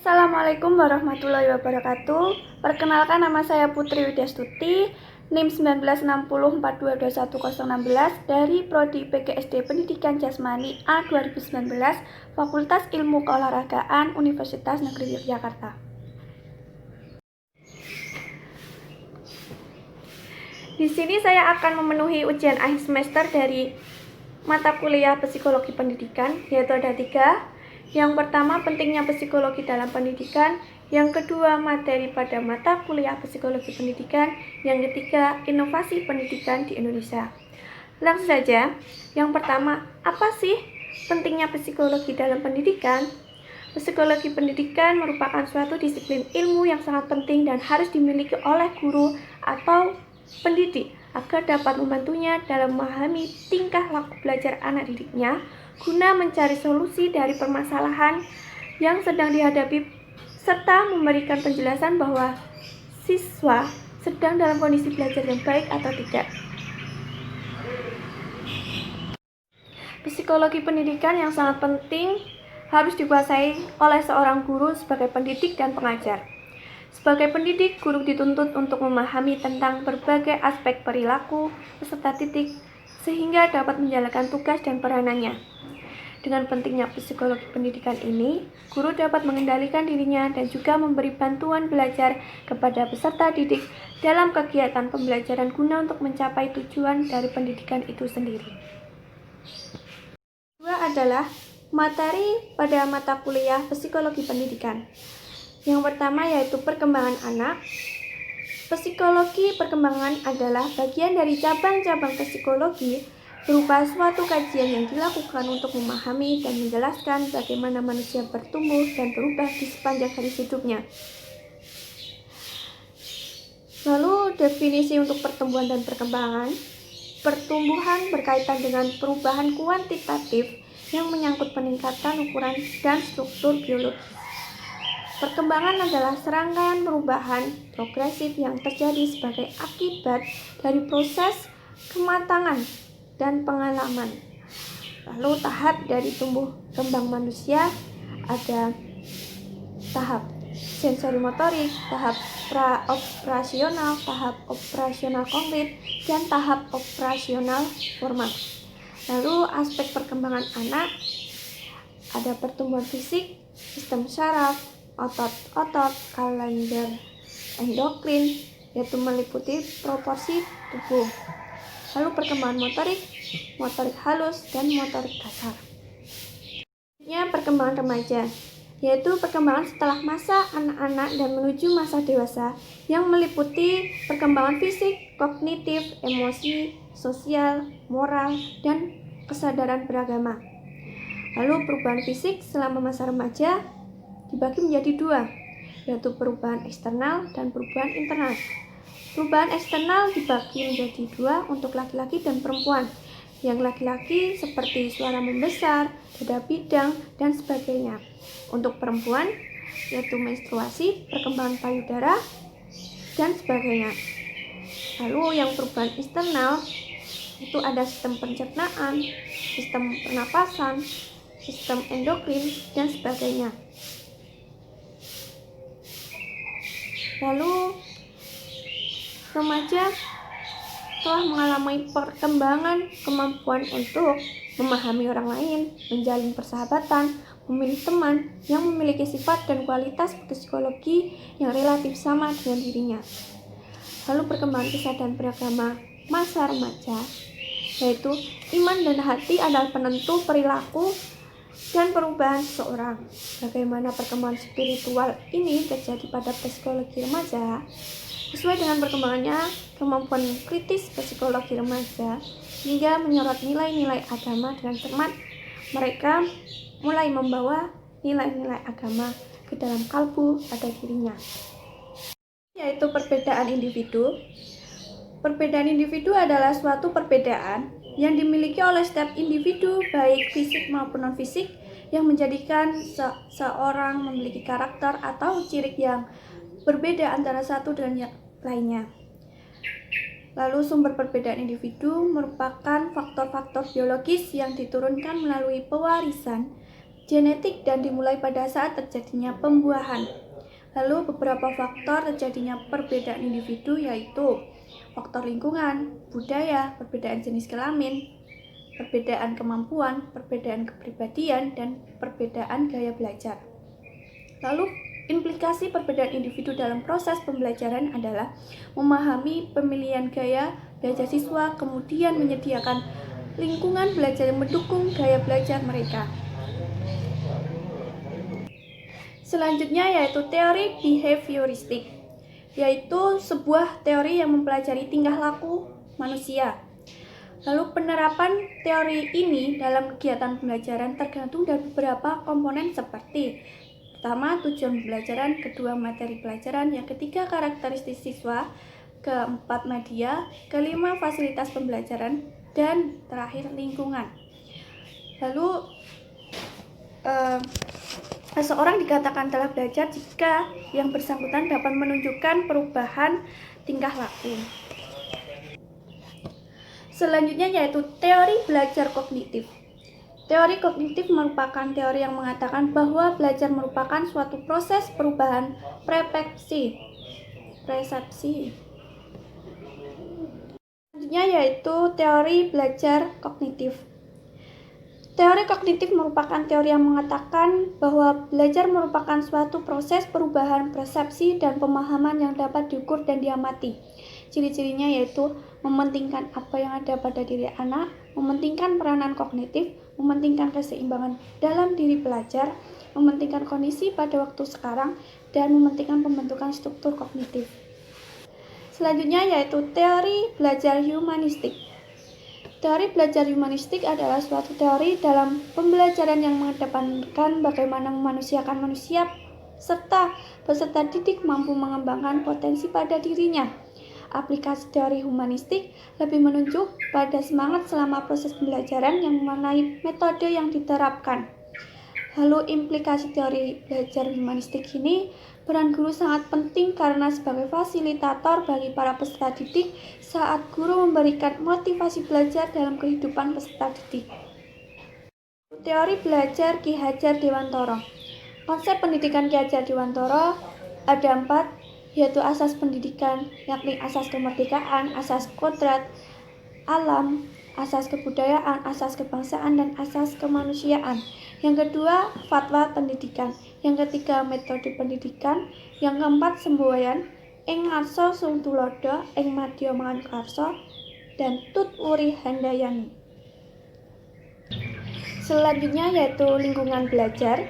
Assalamualaikum warahmatullahi wabarakatuh. Perkenalkan, nama saya Putri Widyastuti, NIM 1960422116 dari Prodi PGSD Pendidikan Jasmani A 2019, Fakultas Ilmu Keolahragaan Universitas Negeri Yogyakarta. Di sini saya akan memenuhi ujian akhir semester dari mata kuliah Psikologi Pendidikan, yaitu ada 3. Yang pertama, pentingnya psikologi dalam pendidikan. Yang kedua, materi pada mata kuliah Psikologi Pendidikan. Yang ketiga, inovasi pendidikan di Indonesia. Langsung saja. Yang pertama, apa sih pentingnya psikologi dalam pendidikan? Psikologi pendidikan merupakan suatu disiplin ilmu yang sangat penting dan harus dimiliki oleh guru atau pendidik agar dapat membantunya dalam memahami tingkah laku belajar anak didiknya guna mencari solusi dari permasalahan yang sedang dihadapi serta memberikan penjelasan bahwa siswa sedang dalam kondisi belajar yang baik atau tidak. Psikologi pendidikan yang sangat penting harus dikuasai oleh seorang guru sebagai pendidik dan pengajar. Sebagai pendidik, guru dituntut untuk memahami tentang berbagai aspek perilaku peserta didik sehingga dapat menjalankan tugas dan peranannya. Dengan pentingnya psikologi pendidikan ini, guru dapat mengendalikan dirinya dan juga memberi bantuan belajar kepada peserta didik dalam kegiatan pembelajaran guna untuk mencapai tujuan dari pendidikan itu sendiri. Kedua adalah materi pada mata kuliah Psikologi Pendidikan. Yang pertama yaitu perkembangan anak. Psikologi perkembangan adalah bagian dari cabang-cabang psikologi berupa suatu kajian yang dilakukan untuk memahami dan menjelaskan bagaimana manusia bertumbuh dan berubah di sepanjang hari hidupnya. Lalu definisi untuk pertumbuhan dan perkembangan. Pertumbuhan berkaitan dengan perubahan kuantitatif yang menyangkut peningkatan ukuran dan struktur biologis. Perkembangan adalah serangkaian perubahan progresif yang terjadi sebagai akibat dari proses kematangan dan pengalaman. Lalu tahap dari tumbuh kembang manusia ada tahap sensorimotorik, tahap pra-operasional, tahap operasional konkret, dan tahap operasional formal. Lalu aspek perkembangan anak ada pertumbuhan fisik, sistem saraf, otot-otot, kalender endokrin, yaitu meliputi proporsi tubuh. Lalu perkembangan motorik, motorik halus, dan motorik kasar. Selanjutnya perkembangan remaja, yaitu perkembangan setelah masa anak-anak dan menuju masa dewasa yang meliputi perkembangan fisik, kognitif, emosi, sosial, moral, dan kesadaran beragama. Lalu perubahan fisik selama masa remaja dibagi menjadi 2, yaitu perubahan eksternal dan perubahan internal. Perubahan eksternal dibagi menjadi 2 untuk laki-laki dan perempuan. Yang laki-laki seperti suara membesar, dada bidang, dan sebagainya. Untuk perempuan yaitu menstruasi, perkembangan payudara, dan sebagainya. Lalu yang perubahan eksternal itu ada sistem pencernaan, sistem pernapasan, sistem endokrin, dan sebagainya. Lalu remaja telah mengalami perkembangan kemampuan untuk memahami orang lain, menjalin persahabatan, memilih teman yang memiliki sifat dan kualitas psikologi yang relatif sama dengan dirinya. Lalu perkembangan kesadaran beragama masa remaja, yaitu iman dan hati adalah penentu perilaku dan perubahan seseorang. Bagaimana perkembangan spiritual ini terjadi pada psikologi remaja? Sesuai dengan perkembangannya, kemampuan kritis psikologi remaja hingga menyorot nilai-nilai agama dengan cermat, mereka mulai membawa nilai-nilai agama ke dalam kalbu pada dirinya. Yaitu perbedaan individu. Perbedaan individu adalah suatu perbedaan yang dimiliki oleh setiap individu baik fisik maupun non-fisik yang menjadikan seorang memiliki karakter atau ciri yang berbeda antara satu dengan yang lainnya. Lalu sumber perbedaan individu merupakan faktor-faktor biologis yang diturunkan melalui pewarisan genetik dan dimulai pada saat terjadinya pembuahan. Lalu beberapa faktor terjadinya perbedaan individu yaitu faktor lingkungan, budaya, perbedaan jenis kelamin, perbedaan kemampuan, perbedaan kepribadian, dan perbedaan gaya belajar. Lalu implikasi perbedaan individu dalam proses pembelajaran adalah memahami pemilihan gaya belajar siswa, kemudian menyediakan lingkungan belajar yang mendukung gaya belajar mereka. Selanjutnya yaitu teori behavioristik, yaitu sebuah teori yang mempelajari tingkah laku manusia. Lalu penerapan teori ini dalam kegiatan pembelajaran tergantung dari beberapa komponen seperti pertama, tujuan pembelajaran, kedua, materi pelajaran, yang ketiga, karakteristik siswa, keempat, media, kelima, fasilitas pembelajaran, dan terakhir, lingkungan. Lalu seseorang dikatakan telah belajar jika yang bersangkutan dapat menunjukkan perubahan tingkah laku. Selanjutnya yaitu teori belajar kognitif. Teori kognitif merupakan teori yang mengatakan bahwa belajar merupakan suatu proses perubahan persepsi. Selanjutnya yaitu teori belajar kognitif. Teori kognitif merupakan teori yang mengatakan bahwa belajar merupakan suatu proses perubahan persepsi dan pemahaman yang dapat diukur dan diamati. Ciri-cirinya yaitu mementingkan apa yang ada pada diri anak, mementingkan peranan kognitif, mementingkan keseimbangan dalam diri pelajar, mementingkan kondisi pada waktu sekarang, dan mementingkan pembentukan struktur kognitif. Selanjutnya yaitu teori belajar humanistik. Teori belajar humanistik adalah suatu teori dalam pembelajaran yang mengedepankan bagaimana memanusiakan manusia serta peserta didik mampu mengembangkan potensi pada dirinya. Aplikasi teori humanistik lebih menunjuk pada semangat selama proses pembelajaran yang memaknai metode yang diterapkan. Lalu implikasi teori belajar humanistik ini, peran guru sangat penting karena sebagai fasilitator bagi para peserta didik saat guru memberikan motivasi belajar dalam kehidupan peserta didik. Teori belajar Ki Hajar Dewantara. Konsep pendidikan Ki Hajar Dewantara ada 4, yaitu asas pendidikan, yakni asas kemerdekaan, asas kodrat alam, asas kebudayaan, asas kebangsaan, dan asas kemanusiaan. Yang kedua, fatwa pendidikan. Yang ketiga, metode pendidikan. Yang keempat, semboyan. Ing ngarsa sung tulodo, ing madya mangan karsa, dan tut wuri handayani. Selanjutnya yaitu lingkungan belajar.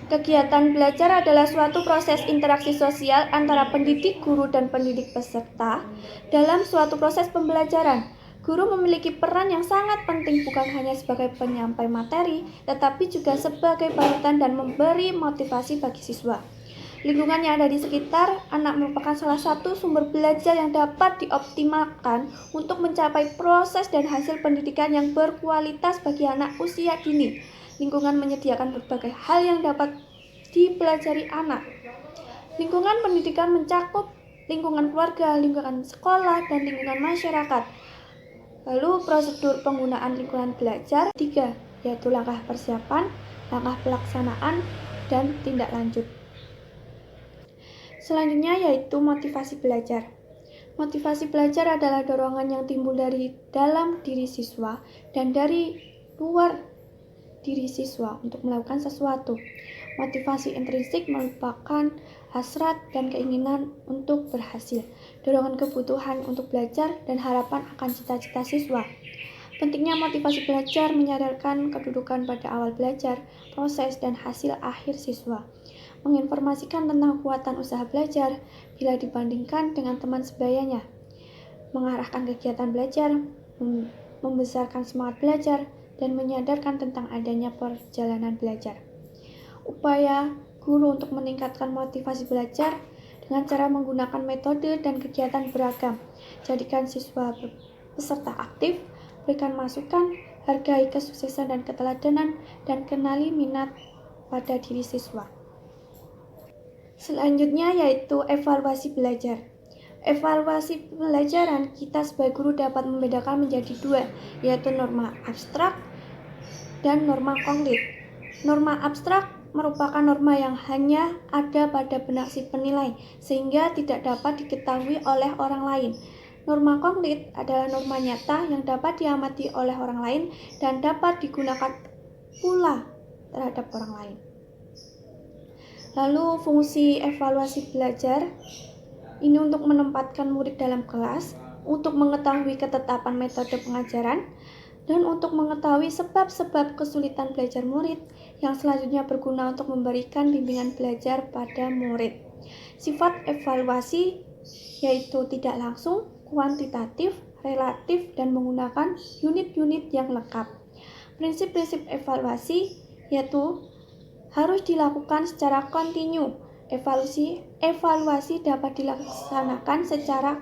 Kegiatan belajar adalah suatu proses interaksi sosial antara pendidik, guru, dan pendidik peserta dalam suatu proses pembelajaran. Guru memiliki peran yang sangat penting bukan hanya sebagai penyampai materi, tetapi juga sebagai panutan dan memberi motivasi bagi siswa. Lingkungan yang ada di sekitar anak merupakan salah satu sumber belajar yang dapat dioptimalkan untuk mencapai proses dan hasil pendidikan yang berkualitas bagi anak usia dini. Lingkungan menyediakan berbagai hal yang dapat dipelajari anak. Lingkungan pendidikan mencakup lingkungan keluarga, lingkungan sekolah, dan lingkungan masyarakat. Lalu prosedur penggunaan lingkungan belajar 3, yaitu langkah persiapan, langkah pelaksanaan, dan tindak lanjut. Selanjutnya yaitu motivasi belajar. Motivasi belajar adalah dorongan yang timbul dari dalam diri siswa dan dari luar diri siswa untuk melakukan sesuatu. Motivasi intrinsik merupakan hasrat dan keinginan untuk berhasil, dorongan kebutuhan untuk belajar, dan harapan akan cita-cita siswa. Pentingnya motivasi belajar menyadarkan kedudukan pada awal belajar, proses, dan hasil akhir siswa. Menginformasikan tentang kekuatan usaha belajar bila dibandingkan dengan teman sebayanya. Mengarahkan kegiatan belajar, membesarkan semangat belajar, dan menyadarkan tentang adanya perjalanan belajar. Upaya guru untuk meningkatkan motivasi belajar dengan cara menggunakan metode dan kegiatan beragam. Jadikan siswa peserta aktif, berikan masukan, hargai kesuksesan dan keteladanan, dan kenali minat pada diri siswa. Selanjutnya yaitu evaluasi belajar. Evaluasi pelajaran kita sebagai guru dapat membedakan menjadi 2, yaitu norma abstrak dan norma konkret. Norma abstrak merupakan norma yang hanya ada pada benak si penilai, sehingga tidak dapat diketahui oleh orang lain. Norma konkret adalah norma nyata yang dapat diamati oleh orang lain dan dapat digunakan pula terhadap orang lain. Lalu fungsi evaluasi belajar ini untuk menempatkan murid dalam kelas, untuk mengetahui ketetapan metode pengajaran, dan untuk mengetahui sebab-sebab kesulitan belajar murid, yang selanjutnya berguna untuk memberikan bimbingan belajar pada murid. Sifat evaluasi yaitu tidak langsung, kuantitatif, relatif, dan menggunakan unit-unit yang lengkap. Prinsip-prinsip evaluasi yaitu harus dilakukan secara kontinu. Evaluasi dapat dilaksanakan secara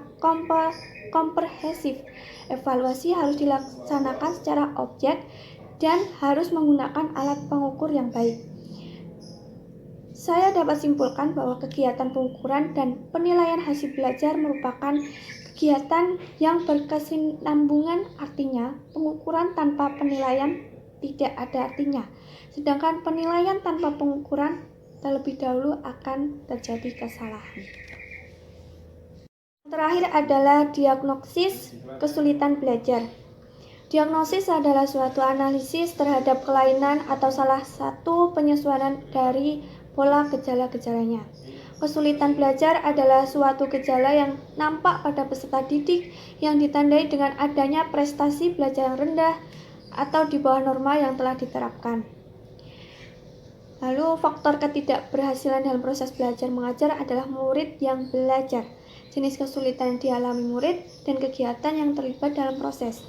komprehensif. Evaluasi harus dilaksanakan secara objek dan harus menggunakan alat pengukur yang baik. Saya dapat simpulkan bahwa kegiatan pengukuran dan penilaian hasil belajar merupakan kegiatan yang berkesinambungan, artinya pengukuran tanpa penilaian tidak ada artinya. Sedangkan penilaian tanpa pengukuran terlebih dahulu akan terjadi kesalahan. Terakhir adalah diagnosis kesulitan belajar. Diagnosis adalah suatu analisis terhadap kelainan atau salah satu penyesuaian dari pola gejala-gejalanya. Kesulitan belajar adalah suatu gejala yang nampak pada peserta didik yang ditandai dengan adanya prestasi belajar yang rendah atau di bawah norma yang telah diterapkan. Lalu faktor ketidakberhasilan dalam proses belajar mengajar adalah murid yang belajar, jenis kesulitan yang dialami murid, dan kegiatan yang terlibat dalam proses.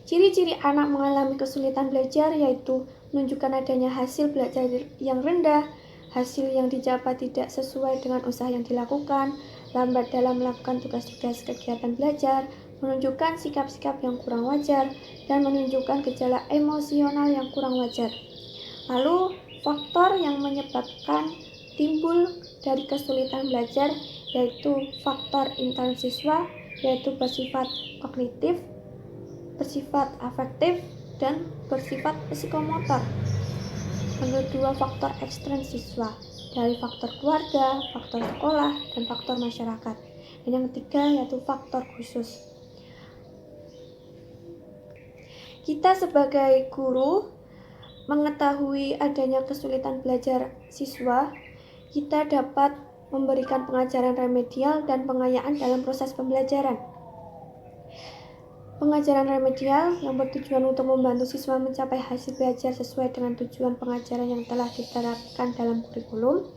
Ciri-ciri anak mengalami kesulitan belajar yaitu menunjukkan adanya hasil belajar yang rendah, hasil yang didapat tidak sesuai dengan usaha yang dilakukan, lambat dalam melakukan tugas-tugas kegiatan belajar, menunjukkan sikap-sikap yang kurang wajar, dan menunjukkan gejala emosional yang kurang wajar. Lalu, faktor yang menyebabkan timbul dari kesulitan belajar yaitu faktor internal siswa, yaitu bersifat kognitif, bersifat afektif, dan bersifat psikomotor. Lalu dua faktor ekstern siswa, dari faktor keluarga, faktor sekolah, dan faktor masyarakat. Dan yang ketiga yaitu faktor khusus. Kita sebagai guru mengetahui adanya kesulitan belajar siswa, kita dapat memberikan pengajaran remedial dan pengayaan dalam proses pembelajaran. Pengajaran remedial yang bertujuan untuk membantu siswa mencapai hasil belajar sesuai dengan tujuan pengajaran yang telah diterapkan dalam kurikulum.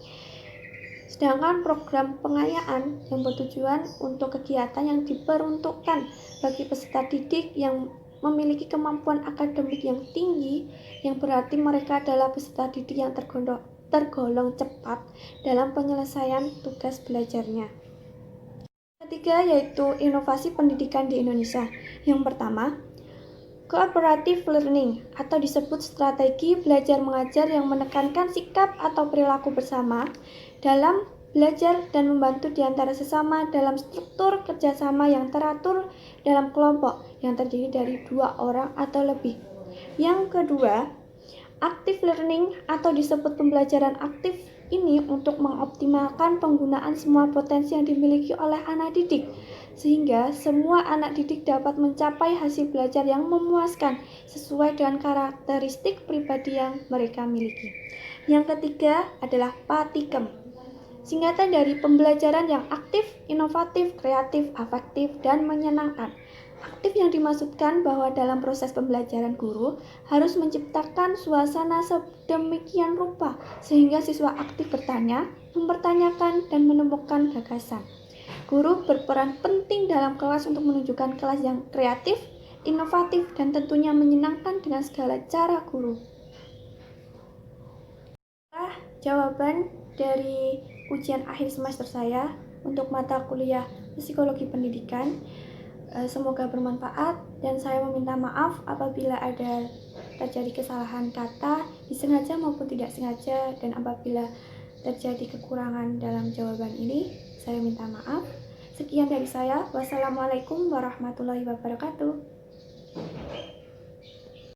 Sedangkan program pengayaan yang bertujuan untuk kegiatan yang diperuntukkan bagi peserta didik yang memiliki kemampuan akademik yang tinggi, yang berarti mereka adalah peserta didik yang tergolong cepat dalam penyelesaian tugas belajarnya. Ketiga yaitu inovasi pendidikan di Indonesia. Yang pertama, cooperative learning atau disebut strategi belajar mengajar yang menekankan sikap atau perilaku bersama dalam belajar dan membantu di antara sesama dalam struktur kerjasama yang teratur dalam kelompok yang terdiri dari 2 orang atau lebih. Yang kedua, active learning atau disebut pembelajaran aktif ini untuk mengoptimalkan penggunaan semua potensi yang dimiliki oleh anak didik sehingga semua anak didik dapat mencapai hasil belajar yang memuaskan sesuai dengan karakteristik pribadi yang mereka miliki. Yang ketiga adalah PATIKEM, singkatan dari pembelajaran yang aktif, inovatif, kreatif, afektif, dan menyenangkan. Aktif yang dimaksudkan bahwa dalam proses pembelajaran guru harus menciptakan suasana sedemikian rupa sehingga siswa aktif bertanya, mempertanyakan, dan menemukan gagasan. Guru berperan penting dalam kelas untuk menunjukkan kelas yang kreatif, inovatif, dan tentunya menyenangkan dengan segala cara guru. Jawaban dari ujian akhir semester saya untuk mata kuliah Psikologi Pendidikan. Semoga bermanfaat dan saya meminta maaf apabila ada terjadi kesalahan kata disengaja maupun tidak sengaja, dan apabila terjadi kekurangan dalam jawaban ini saya minta maaf. Sekian dari saya. Wassalamualaikum warahmatullahi wabarakatuh.